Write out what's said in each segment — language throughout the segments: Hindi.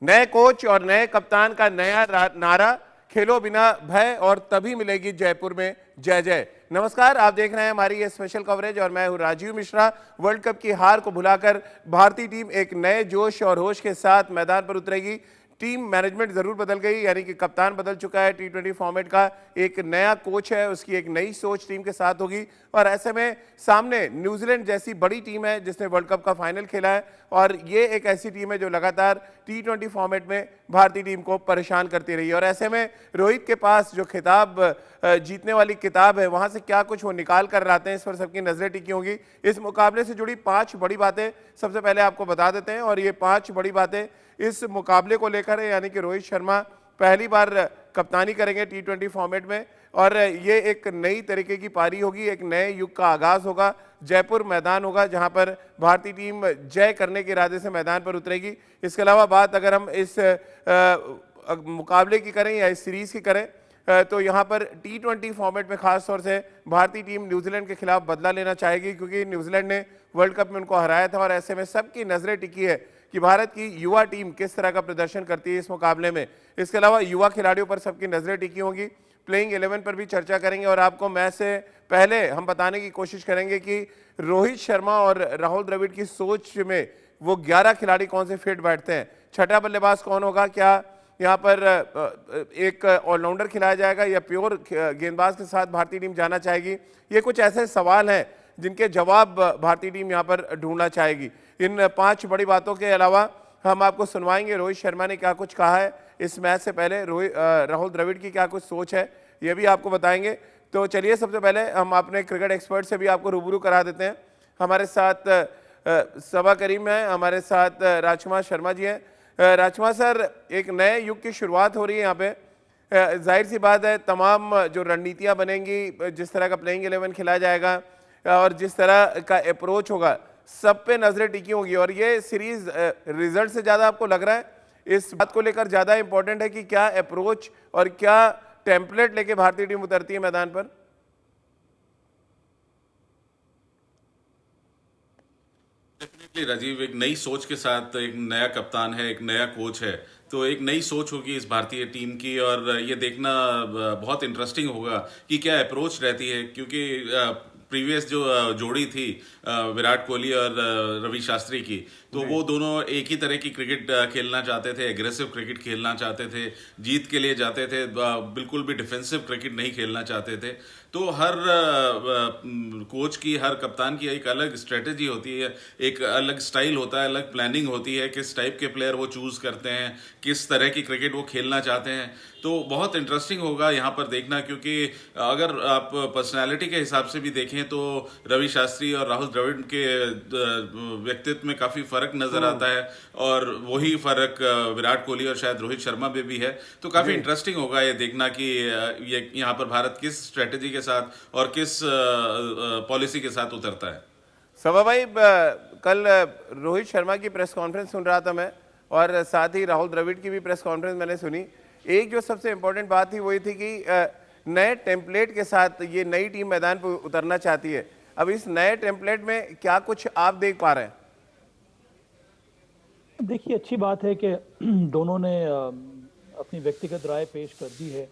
नए कोच और नए कप्तान का नया नारा, खेलो बिना भय और तभी मिलेगी जयपुर में जय जय। नमस्कार, आप देख रहे हैं हमारी ये स्पेशल कवरेज और मैं हूं राजीव मिश्रा। वर्ल्ड कप की हार को भुलाकर भारतीय टीम एक नए जोश और होश के साथ मैदान पर उतरेगी। टीम मैनेजमेंट जरूर बदल गई, यानी कि कप्तान बदल चुका है, टी20 फॉर्मेट का एक नया कोच है, उसकी एक नई सोच टीम के साथ होगी। और ऐसे में सामने न्यूजीलैंड जैसी बड़ी टीम है जिसने वर्ल्ड कप का फाइनल खेला है, और ये एक ऐसी टीम है जो लगातार टी20 फॉर्मेट में भारतीय टीम को परेशान करती रही है। और ऐसे में रोहित के पास जो खिताब जीतने वाली किताब है, वहां से क्या कुछ वो निकाल कर लाते हैं, इस पर सबकी नजरें टिकी होंगी। इस मुकाबले से जुड़ी 5 बड़ी बातें सबसे पहले आपको बता देते हैं, और ये 5 बड़ी बातें इस मुकाबले को लेकर है, यानी कि रोहित शर्मा पहली बार कप्तानी करेंगे टी20 फॉर्मेट में, और ये एक नई तरीके की पारी होगी, एक नए युग का आगाज होगा। जयपुर मैदान होगा जहां पर भारतीय टीम जय करने के इरादे से मैदान पर उतरेगी। इसके अलावा बात अगर हम इस मुकाबले की करें या इस सीरीज की करें, तो यहां पर टी20 फॉर्मेट में खास तौर से भारतीय टीम न्यूजीलैंड के खिलाफ बदला लेना चाहेगी, क्योंकि न्यूजीलैंड ने वर्ल्ड कप में उनको हराया था। और ऐसे में सबकी नजरें टिकी है कि भारत की युवा टीम किस तरह का प्रदर्शन करती है इस मुकाबले में। इसके अलावा युवा खिलाड़ियों पर सबकी नजरें टिकी होंगी। प्लेइंग 11 पर भी चर्चा करेंगे, और आपको मैच से पहले हम बताने की कोशिश करेंगे कि रोहित शर्मा और राहुल द्रविड़ की सोच में वो 11 खिलाड़ी कौन से फिट बैठते हैं। छठा बल्लेबाज कौन होगा, क्या यहाँ पर एक ऑलराउंडर खिलाया जाएगा या प्योर गेंदबाज के साथ भारतीय टीम जाना चाहेगी। ये कुछ ऐसे सवाल हैं जिनके जवाब भारतीय टीम यहाँ पर ढूंढना चाहेगी। इन 5 बड़ी बातों के अलावा हम आपको सुनवाएंगे रोहित शर्मा ने क्या कुछ कहा है इस मैच से पहले, राहुल द्रविड़ की क्या कुछ सोच है, ये भी आपको बताएंगे। तो चलिए सबसे पहले हम अपने क्रिकेट एक्सपर्ट से भी आपको रूबरू करा देते हैं। हमारे साथ सबा करीम है, हमारे साथ राजकुमार शर्मा जी हैं। राजकुमार सर, एक नए युग की शुरुआत हो रही है यहाँ पे। जाहिर सी बात है, तमाम जो रणनीतियाँ बनेंगी, जिस तरह का प्लेइंग 11 खिलाया जाएगा और जिस तरह का अप्रोच होगा, सब पे नजरें टिकी होंगी। और ये सीरीज रिजल्ट से ज़्यादा आपको लग रहा है इस बात को लेकर ज़्यादा इंपॉर्टेंट है कि क्या अप्रोच और क्या टेम्पलेट लेके भारतीय टीम उतरती है मैदान पर? डेफिनेटली राजीव, एक नई सोच के साथ एक नया कप्तान है, एक नया कोच है, तो एक नई सोच होगी इस भारतीय टीम की। और ये देखना बहुत इंटरेस्टिंग होगा कि क्या अप्रोच रहती है, क्योंकि प्रीवियस जो जोड़ी थी विराट कोहली और रवि शास्त्री की, तो वो दोनों एक ही तरह की क्रिकेट खेलना चाहते थे, एग्रेसिव क्रिकेट खेलना चाहते थे, जीत के लिए जाते थे, बिल्कुल भी डिफेंसिव क्रिकेट नहीं खेलना चाहते थे। तो हर कोच की, हर कप्तान की एक अलग स्ट्रेटेजी होती है, एक अलग स्टाइल होता है, अलग प्लानिंग होती है, किस टाइप के प्लेयर वो चूज करते हैं, किस तरह की क्रिकेट वो खेलना चाहते हैं। तो बहुत इंटरेस्टिंग होगा यहाँ पर देखना, क्योंकि अगर आप पर्सनालिटी के हिसाब से भी देखें तो रवि शास्त्री और राहुल द्रविड़ के व्यक्तित्व में काफी फर्क नजर आता है, और वही फर्क विराट कोहली और शायद रोहित शर्मा में भी है। तो काफी इंटरेस्टिंग होगा ये देखना कि ये यहाँ पर भारत किस स्ट्रेटेजी के साथ और किस पॉलिसी के साथ उतरता है। सबा भाई, कल रोहित शर्मा की प्रेस कॉन्फ्रेंस सुन रहा था मैं, और साथ ही राहुल द्रविड़ की भी प्रेस कॉन्फ्रेंस मैंने सुनी। एक जो सबसे इंपॉर्टेंट बात थी वो ये थी कि नए टेम्पलेट के साथ ये नई टीम मैदान पर उतरना चाहती है। अब इस नए टेम्पलेट में क्या कुछ आप देख पा रहे हैं? देखिए, अच्छी बात है कि दोनों ने अपनी व्यक्तिगत राय पेश कर दी है,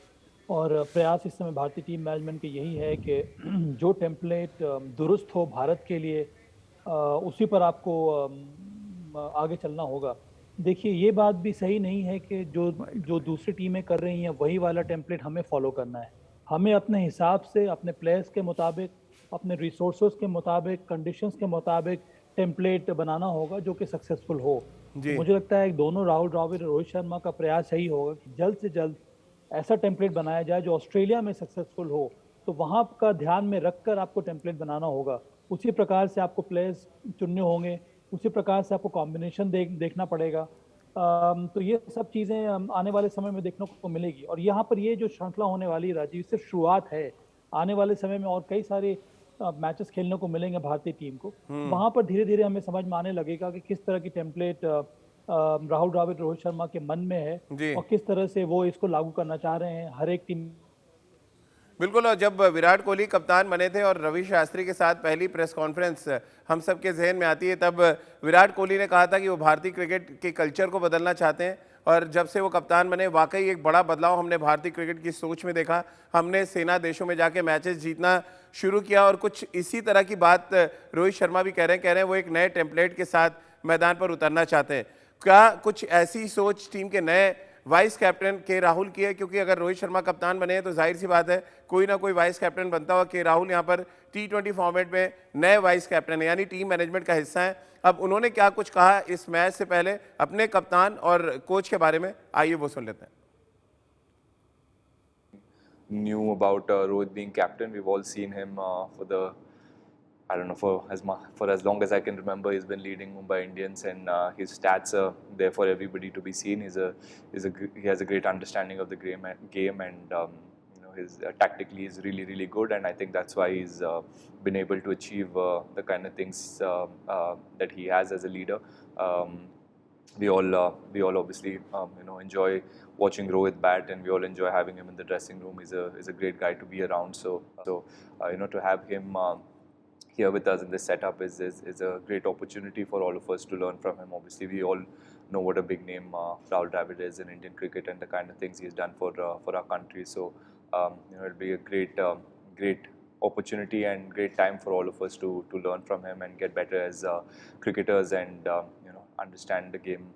और प्रयास इस समय भारतीय टीम मैनेजमेंट के यही है कि जो टेम्पलेट दुरुस्त हो भारत के लिए, उसी पर आपको आगे चलना होगा। देखिए, ये बात भी सही नहीं है कि जो दूसरी टीमें कर रही हैं वही वाला टेम्पलेट हमें फॉलो करना है। हमें अपने हिसाब से, अपने प्लेयर्स के मुताबिक, अपने रिसोर्सेज के मुताबिक, कंडीशंस के मुताबिक टेम्पलेट बनाना होगा जो कि सक्सेसफुल हो। तो मुझे लगता है कि दोनों राहुल द्रविड़ और रोहित शर्मा का प्रयास यही होगा कि जल्द से जल्द ऐसा टेम्पलेट बनाया जाए जो ऑस्ट्रेलिया में सक्सेसफुल हो। तो वहाँ का ध्यान में रखकर आपको टेम्पलेट बनाना होगा, उसी प्रकार से आपको प्लेयर्स चुनने होंगे, उसी प्रकार से आपको कॉम्बिनेशन देखना पड़ेगा। तो ये सब चीज़ें आने वाले समय में देखने को मिलेगी। और यहाँ पर ये जो श्रृंखला होने वाली है राजीव, सिर्फ शुरुआत है। आने वाले समय में और कई सारे मैचेस खेलने को मिलेंगे भारतीय टीम को। वहां पर धीरे धीरे हमें समझ में आने लगेगा कि किस तरह की टेम्पलेट राहुल द्रविड़, रोहित शर्मा के मन में है और किस तरह से वो इसको लागू करना चाह रहे हैं हर एक टीम। बिल्कुल। और जब विराट कोहली कप्तान बने थे और रवि शास्त्री के साथ पहली प्रेस कॉन्फ्रेंस हम सब के जहन में आती है, तब विराट कोहली ने कहा था कि वो भारतीय क्रिकेट के कल्चर को बदलना चाहते हैं, और जब से वो कप्तान बने वाकई एक बड़ा बदलाव हमने भारतीय क्रिकेट की सोच में देखा। हमने सेना देशों में जाके मैचेस जीतना शुरू किया और कुछ इसी तरह की बात रोहित शर्मा भी कह रहे हैं वो एक नए टेम्पलेट के साथ मैदान पर उतरना चाहते हैं। क्या कुछ ऐसी सोच टीम के नए वाइस कैप्टन के राहुल की है? क्योंकि अगर रोहित शर्मा कप्तान बने हैं तो जाहिर सी बात है कोई ना कोई वाइस कैप्टन बनता हुआ। के राहुल यहाँ पर T20 फॉर्मेट में नए वाइस कैप्टन है, यानी टीम मैनेजमेंट का हिस्सा है। अब उन्होंने क्या कुछ कहा इस मैच से पहले अपने कप्तान और कोच के बारे में, आइए वो सुन लेते हैं। Knew about Rohit being captain. We've all seen him for as long as I can remember. He's been leading Mumbai Indians, and his stats are there for everybody to be seen. He has a great understanding of the game, and his tactically is really good, and I think that's why he's been able to achieve the kind of things that he has as a leader. We all obviously enjoy watching Rohit bat, and we all enjoy having him in the dressing room. He's a great guy to be around. So to have him here with us in this setup is a great opportunity for all of us to learn from him. Obviously, we all know what a big name Rahul Dravid is in Indian cricket and the kind of things he's done for our country. So it'll be a great opportunity and great time for all of us to learn from him and get better as cricketers, and understand the game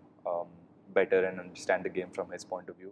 better and understand the game from his point of view.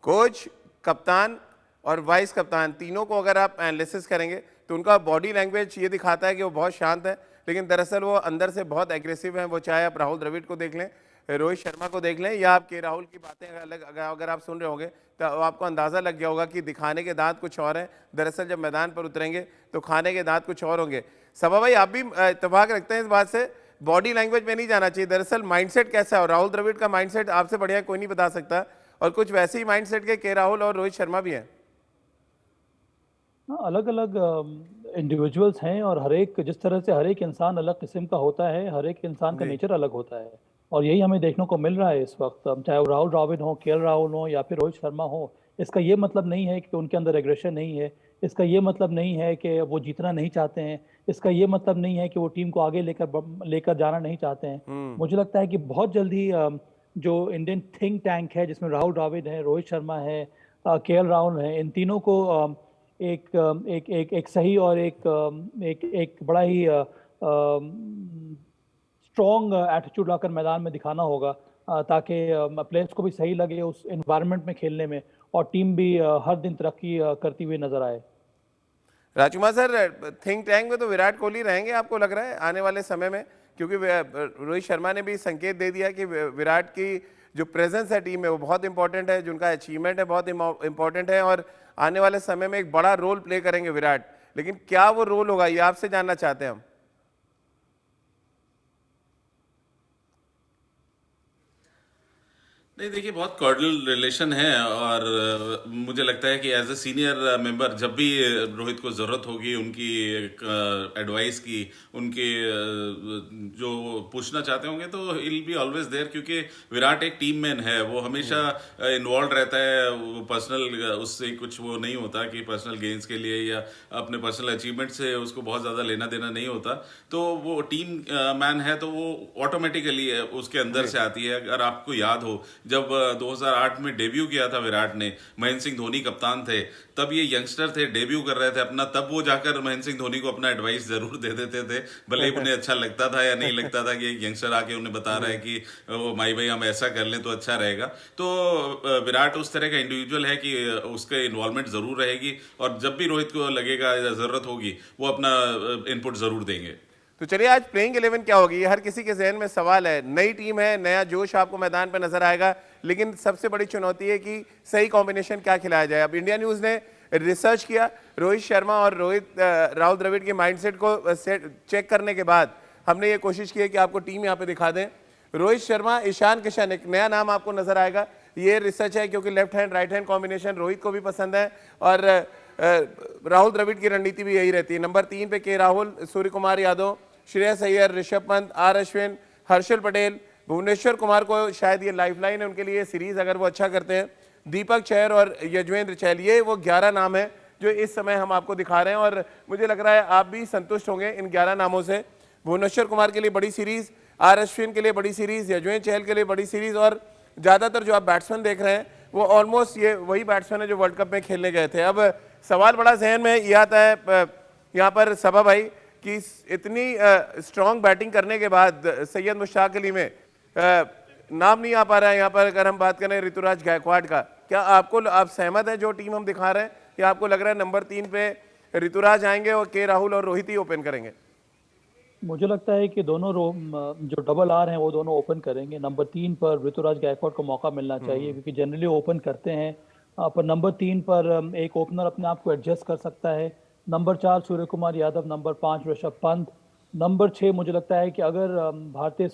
Coach, कप्तान और वाइस कप्तान तीनों को अगर आप एनालिसिस करेंगे तो उनका बॉडी लैंग्वेज ये दिखाता है कि वो बहुत शांत है, लेकिन दरअसल वो अंदर से बहुत एग्रेसिव हैं। वो चाहे आप राहुल द्रविड़ को देख लें, रोहित शर्मा को देख लें, या आप के राहुल की बातें अगर आप सुन रहे होंगे तो आपको अंदाज़ा लग गया होगा कि दिखाने के दांत कुछ और हैं, दरअसल जब मैदान पर उतरेंगे तो खाने के दांत कुछ और होंगे। सबा भाई, आप भी इत्तेफाक रखते हैं इस बात से? बॉडी लैंग्वेज में नहीं जाना चाहिए, दरअसल माइंडसेट कैसा है, और राहुल द्रविड़ का माइंडसेट आपसे बढ़िया कोई नहीं बता सकता, और कुछ वैसे ही माइंडसेट के राहुल और रोहित शर्मा भी हैं। अलग अलग इंडिविजुअल्स हैं, और हर एक जिस तरह से हर एक इंसान अलग किस्म का होता है, हर एक इंसान का नेचर अलग होता है, और यही हमें देखने को मिल रहा है इस वक्त। चाहे वो राहुल द्रविड़ हो, के राहुल हो, या फिर रोहित शर्मा हो, इसका ये मतलब नहीं है कि उनके अंदर एग्रेशन नहीं है, इसका ये मतलब नहीं है कि वो जीतना नहीं चाहते हैं, इसका ये मतलब नहीं है कि वो टीम को आगे लेकर जाना नहीं चाहते हैं। मुझे लगता है कि बहुत जल्दी जो इंडियन थिंक टैंक है, जिसमें राहुल द्रविड़ है, रोहित शर्मा है, के राहुल है, इन तीनों को एक सही और एक बड़ा ही स्ट्रॉन्ग एटीट्यूड लाकर मैदान में दिखाना होगा, ताकि प्लेयर्स को भी सही लगे उस एनवायरनमेंट में खेलने में, और टीम भी हर दिन तरक्की करती हुई नजर आए। राजकुमार सर, थिंक टैंक में तो विराट कोहली रहेंगे आपको लग रहा है आने वाले समय में? क्योंकि रोहित शर्मा ने भी संकेत दे दिया कि विराट की जो प्रेजेंस है टीम में वो बहुत इंपॉर्टेंट है, जो उनका अचीवमेंट है बहुत इंपॉर्टेंट है, और आने वाले समय में एक बड़ा रोल प्ले करेंगे विराट। लेकिन क्या वो रोल होगा, ये आपसे जानना चाहते हैं हम। नहीं, देखिए, बहुत कॉर्डियल रिलेशन है, और मुझे लगता है कि एज ए सीनियर मेंबर जब भी रोहित को ज़रूरत होगी उनकी एडवाइस की, उनके जो पूछना चाहते होंगे, तो विल बी ऑलवेज देयर, क्योंकि विराट एक टीम मैन है। वो हमेशा इन्वॉल्व रहता है, वो पर्सनल उससे कुछ वो नहीं होता कि पर्सनल गेन्स के लिए या अपने पर्सनल अचीवमेंट से उसको बहुत ज़्यादा लेना देना नहीं होता। तो वो टीम मैन है, तो वो ऑटोमेटिकली उसके अंदर से आती है। अगर आपको याद हो, जब 2008 में डेब्यू किया था विराट ने, महेंद्र सिंह धोनी कप्तान थे, तब ये यंगस्टर थे, डेब्यू कर रहे थे अपना, तब वो जाकर महेंद्र सिंह धोनी को अपना एडवाइस जरूर दे देते थे, भले उन्हें अच्छा लगता था या नहीं लगता था कि एक यंगस्टर आके उन्हें बता रहा है कि वो भाई हम ऐसा कर लें तो अच्छा रहेगा। तो विराट उस तरह का इंडिविजुअल है कि उसके इन्वॉल्वमेंट जरूर रहेगी, और जब भी रोहित को लगेगा या जरूरत होगी वो अपना इनपुट जरूर देंगे। तो चलिए, आज प्लेइंग 11 क्या होगी, ये हर किसी के जहन में सवाल है। नई टीम है, नया जोश आपको मैदान पर नजर आएगा, लेकिन सबसे बड़ी चुनौती है कि सही कॉम्बिनेशन क्या खिलाया जाए। अब इंडिया न्यूज़ ने रिसर्च किया रोहित शर्मा और राहुल द्रविड़ के माइंडसेट को चेक करने के बाद हमने ये कोशिश की है कि आपको टीम यहाँ पे दिखा दें। रोहित शर्मा, ईशान किशन, एक नया नाम आपको नजर आएगा। ये रिसर्च है क्योंकि left hand right hand combination Rohit को भी पसंद है, और राहुल द्रविड़ की रणनीति भी यही रहती है। नंबर 3 पे के राहुल, सूर्य कुमार यादव, श्रेयस अय्यर, ऋषभ पंत, आर अश्विन, हर्षल पटेल, भुवनेश्वर कुमार को शायद ये लाइफलाइन है उनके लिए सीरीज अगर वो अच्छा करते हैं, दीपक चहर और यजवेंद्र चहल, ये वो 11 नाम है जो इस समय हम आपको दिखा रहे हैं, और मुझे लग रहा है आप भी संतुष्ट होंगे इन 11 नामों से। भुवनेश्वर कुमार के लिए बड़ी सीरीज, आर अश्विन के लिए बड़ी सीरीज, यजुवेंद्र चहल के लिए बड़ी सीरीज, और ज्यादातर जो आप बैट्समैन देख रहे हैं वो ऑलमोस्ट ये वही बैट्समैन है जो वर्ल्ड कप में खेलने गए थे। अब सवाल बड़ा जहन में ये आता है यहाँ पर सबा भाई कि इतनी स्ट्रांग बैटिंग करने के बाद सैयद मुश्ताक अली में नाम नहीं आ पा रहा है यहाँ पर, अगर हम बात करें ऋतुराज गायकवाड़ का, क्या आप सहमत हैं जो टीम हम दिखा रहे हैं, या आपको लग रहा है नंबर 3 पे ऋतुराज आएंगे और के राहुल और रोहित ही ओपन करेंगे? मुझे लगता है कि दोनों जो डबल आर हैं वो दोनों ओपन करेंगे। नंबर 3 पर ऋतुराज गायकवाड़ को मौका मिलना चाहिए क्योंकि जनरली ओपन करते हैं, पर नंबर 3 पर एक ओपनर अपने आप को एडजस्ट कर सकता है। Number 4 Surya Kumar Yadav, number 5 Rishabh Pant, number 6 मुझे लगता है कि अगर भारतीय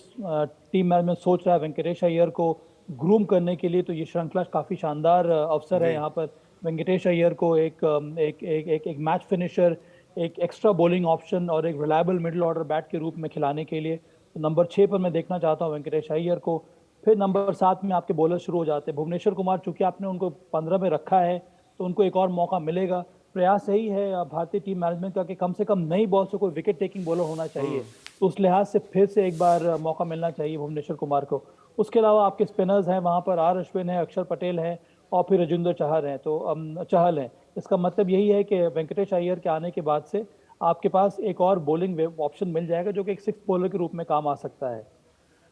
टीम मैनेजमेंट सोच रहा है वेंकटेश अय्यर को ग्रूम करने के लिए, तो ये श्रृंखला काफ़ी शानदार अवसर है यहाँ पर वेंकटेश अय्यर को एक मैच फिनिशर, एक एक्स्ट्रा बॉलिंग ऑप्शन और एक रिलायबल मिडिल ऑर्डर बैट के रूप में खिलाने के लिए। तो नंबर 6 पर मैं देखना चाहता हूँ वेंकटेश अय्यर को। फिर नंबर 7 में आपके बॉलर शुरू हो जाते हैं। भुवनेश्वर कुमार, चूंकि आपने उनको 15 में रखा है तो उनको एक और मौका मिलेगा। प्रयास यही है भारतीय टीम मैनेजमेंट का कि कम से कम नई बॉल से कोई विकेट टेकिंग बॉलर होना चाहिए, तो उस लिहाज से फिर से एक बार मौका मिलना चाहिए भुवनेश्वर कुमार को। उसके अलावा आपके स्पिनर्स हैं, वहाँ पर आर अश्विन है, अक्षर पटेल है और फिर राजेंद्र चहल हैं। तो चहल हैं, इसका मतलब यही है कि वेंकटेश अय्यर के आने के बाद से आपके पास एक और बॉलिंग ऑप्शन मिल जाएगा जो कि एक 6 बॉलर के रूप में काम आ सकता है।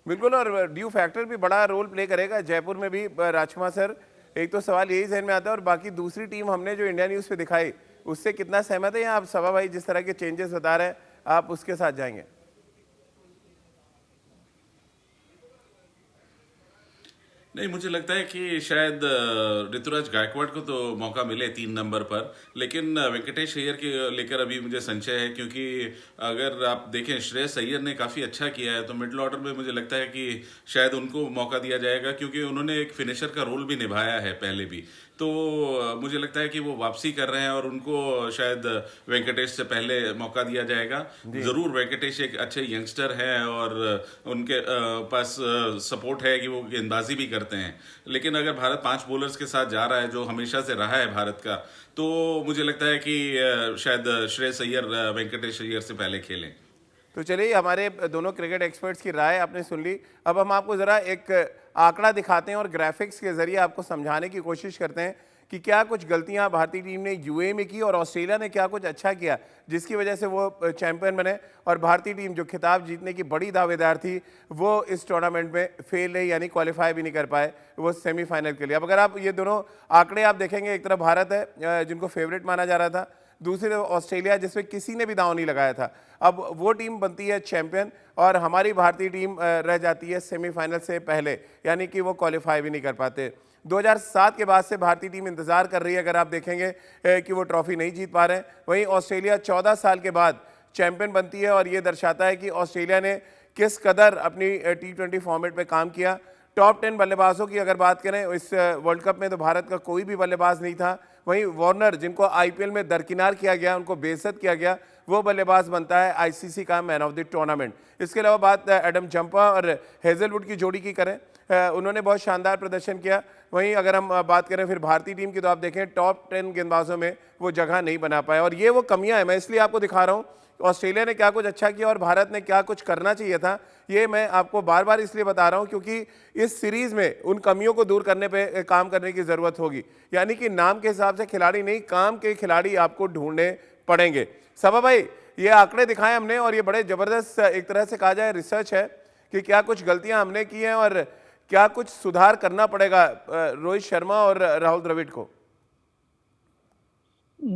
बिल्कुल, और ड्यू फैक्टर भी बड़ा रोल प्ले करेगा जयपुर में भी। राजकुमार सर, एक तो सवाल यही जहन में आता है, और बाकी दूसरी टीम हमने जो इंडिया न्यूज़ पे दिखाई उससे कितना सहमत है, या आप सभा भाई जिस तरह के चेंजेस बता रहे हैं आप उसके साथ जाएंगे? नहीं, मुझे लगता है कि शायद ऋतुराज गायकवाड़ को तो मौका मिले 3 नंबर पर, लेकिन वेंकटेश अय्यर के लेकर अभी मुझे संशय है, क्योंकि अगर आप देखें श्रेयस अय्यर ने काफ़ी अच्छा किया है, तो मिडिल ऑर्डर में मुझे लगता है कि शायद उनको मौका दिया जाएगा, क्योंकि उन्होंने एक फिनिशर का रोल भी निभाया है पहले भी। तो मुझे लगता है कि वो वापसी कर रहे हैं और उनको शायद वेंकटेश से पहले मौका दिया जाएगा। ज़रूर वेंकटेश एक अच्छे यंगस्टर हैं और उनके पास सपोर्ट है कि वो गेंदबाजी भी करते हैं, लेकिन अगर भारत 5 बॉलर्स के साथ जा रहा है जो हमेशा से रहा है भारत का, तो मुझे लगता है कि शायद श्रेयस अय्यर वेंकटेश अय्यर से पहले खेलें। तो चलिए, हमारे दोनों क्रिकेट एक्सपर्ट्स की राय आपने सुन ली। अब हम आपको ज़रा एक आंकड़ा दिखाते हैं और ग्राफिक्स के ज़रिए आपको समझाने की कोशिश करते हैं कि क्या कुछ गलतियां भारतीय टीम ने यूएई में की और ऑस्ट्रेलिया ने क्या कुछ अच्छा किया जिसकी वजह से वो चैंपियन बने, और भारतीय टीम जो खिताब जीतने की बड़ी दावेदार थी वो इस टूर्नामेंट में फेल रही, यानी क्वालिफाई भी नहीं कर पाए वो सेमीफाइनल के लिए। अब अगर आप ये दोनों आंकड़े आप देखेंगे, एक तरफ भारत है जिनको फेवरेट माना जा रहा था, दूसरी तरफ ऑस्ट्रेलिया जिसमें किसी ने भी दांव नहीं लगाया था। अब वो टीम बनती है चैंपियन और हमारी भारतीय टीम रह जाती है सेमीफाइनल से पहले, यानी कि वो क्वालिफाई भी नहीं कर पाते। 2007 के बाद से भारतीय टीम इंतजार कर रही है, अगर आप देखेंगे कि वो ट्रॉफी नहीं जीत पा रहे हैं। वहीं ऑस्ट्रेलिया 14 साल के बाद चैंपियन बनती है और ये दर्शाता है कि ऑस्ट्रेलिया ने किस कदर अपनी T20 फॉर्मेट पे काम किया। टॉप 10 बल्लेबाजों की अगर बात करें इस वर्ल्ड कप में, तो भारत का कोई भी बल्लेबाज नहीं था। वहीं वार्नर, जिनको आईपीएल में दरकिनार किया गया, उनको बेइज्जत किया गया, वो बल्लेबाज बनता है आईसीसी का मैन ऑफ द टूर्नामेंट। इसके अलावा बात एडम जंपा और हेजलवुड की जोड़ी की करें, उन्होंने बहुत शानदार प्रदर्शन किया। वहीं अगर हम बात करें फिर भारतीय टीम की, तो आप देखें टॉप 10 गेंदबाजों में वो जगह नहीं बना पाए, और ये वो कमियां हैं। मैं इसलिए आपको दिखा रहा हूँ ऑस्ट्रेलिया ने क्या कुछ अच्छा किया और भारत ने क्या कुछ करना चाहिए था। ये मैं आपको बार बार इसलिए बता रहा हूं क्योंकि इस सीरीज में उन कमियों को दूर करने पे काम करने की जरूरत होगी, यानी कि नाम के हिसाब से खिलाड़ी नहीं, काम के खिलाड़ी आपको ढूंढने पड़ेंगे। सबा भाई, ये आंकड़े दिखाए हमने और ये बड़े जबरदस्त एक तरह से कहा जाए रिसर्च है कि क्या कुछ गलतियां हमने की हैं और क्या कुछ सुधार करना पड़ेगा रोहित शर्मा और राहुल द्रविड़ को।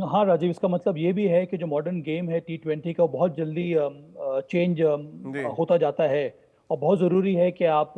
हाँ राजीव, इसका मतलब ये भी है कि जो मॉडर्न गेम है T20 का, बहुत जल्दी चेंज होता जाता है और बहुत ज़रूरी है कि आप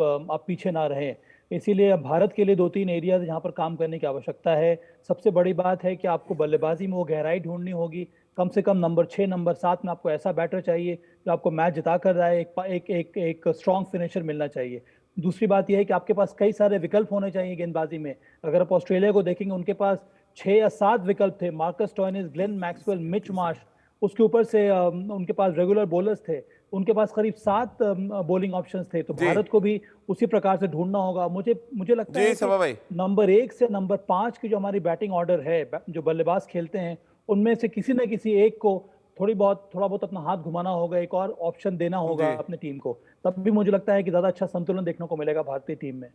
पीछे ना रहें। इसीलिए भारत के लिए 2-3 एरियाज जहाँ पर काम करने की आवश्यकता है। सबसे बड़ी बात है कि आपको बल्लेबाजी में वो गहराई ढूंढनी होगी। कम से कम नंबर 6, नंबर 7 में आपको ऐसा बैटर चाहिए जो आपको मैच जिता कर रहा है। एक स्ट्रॉन्ग फिनिशर मिलना चाहिए। दूसरी बात यह है कि आपके पास कई सारे विकल्प होने चाहिए गेंदबाजी में। अगर आप ऑस्ट्रेलिया को देखेंगे, उनके पास 6 या 7 विकल्प थे। Marcus Stoinis, Glenn Maxwell, Mitch Marsh, उसके ऊपर से उनके पास रेगुलर बॉलर्स थे, उनके पास करीब 7 बॉलिंग ऑप्शंस थे। तो भारत को भी उसी प्रकार से ढूंढना होगा। मुझे लगता है कि नंबर 1 से नंबर 5 की जो हमारी बैटिंग ऑर्डर है, जो बल्लेबाज खेलते हैं, उनमें से किसी न किसी एक को थोड़ा बहुत अपना हाथ घुमाना होगा, एक और ऑप्शन देना होगा जी। अपने टीम को, तब भी मुझे लगता है कि ज्यादा अच्छा संतुलन देखने को मिलेगा भारतीय टीम में।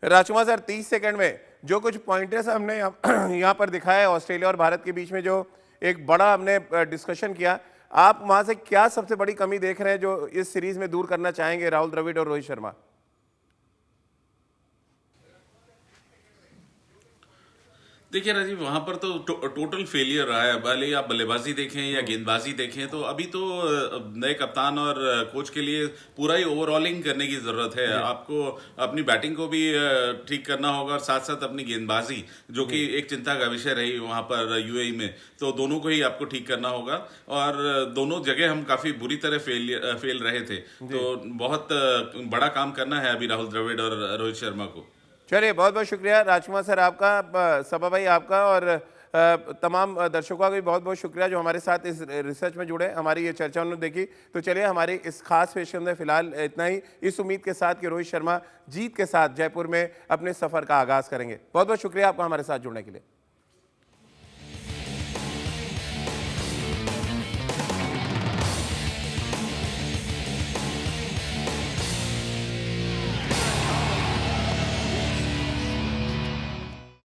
राजकुमार सर, 30 सेकंड में जो कुछ पॉइंटर्स हमने यहाँ पर दिखाया है ऑस्ट्रेलिया और भारत के बीच में, जो एक बड़ा हमने डिस्कशन किया, आप वहां से क्या सबसे बड़ी कमी देख रहे हैं जो इस सीरीज में दूर करना चाहेंगे राहुल द्रविड़ और रोहित शर्मा? देखिए राजीव, वहां पर तो टोटल फेलियर रहा है। भले ही आप बल्लेबाजी देखें या गेंदबाजी देखें, तो अभी तो नए कप्तान और कोच के लिए पूरा ही ओवरऑलिंग करने की जरूरत है। आपको अपनी बैटिंग को भी ठीक करना होगा और साथ साथ अपनी गेंदबाजी, जो कि एक चिंता का विषय रही वहां पर यूएई में, तो दोनों को ही आपको ठीक करना होगा। और दोनों जगह हम काफी बुरी तरह फेल रहे थे, तो बहुत बड़ा काम करना है अभी राहुल द्रविड़ और रोहित शर्मा को। चलिए, बहुत बहुत शुक्रिया राजकुमार सर आपका, सबा भाई आपका, और तमाम दर्शकों का भी बहुत बहुत शुक्रिया जो हमारे साथ इस रिसर्च में जुड़े, हमारी ये चर्चा उन्होंने देखी। तो चलिए, हमारी इस खास पेशकश में फिलहाल इतना ही, इस उम्मीद के साथ कि रोहित शर्मा जीत के साथ जयपुर में अपने सफर का आगाज करेंगे। बहुत बहुत शुक्रिया आपका हमारे साथ जुड़ने के लिए।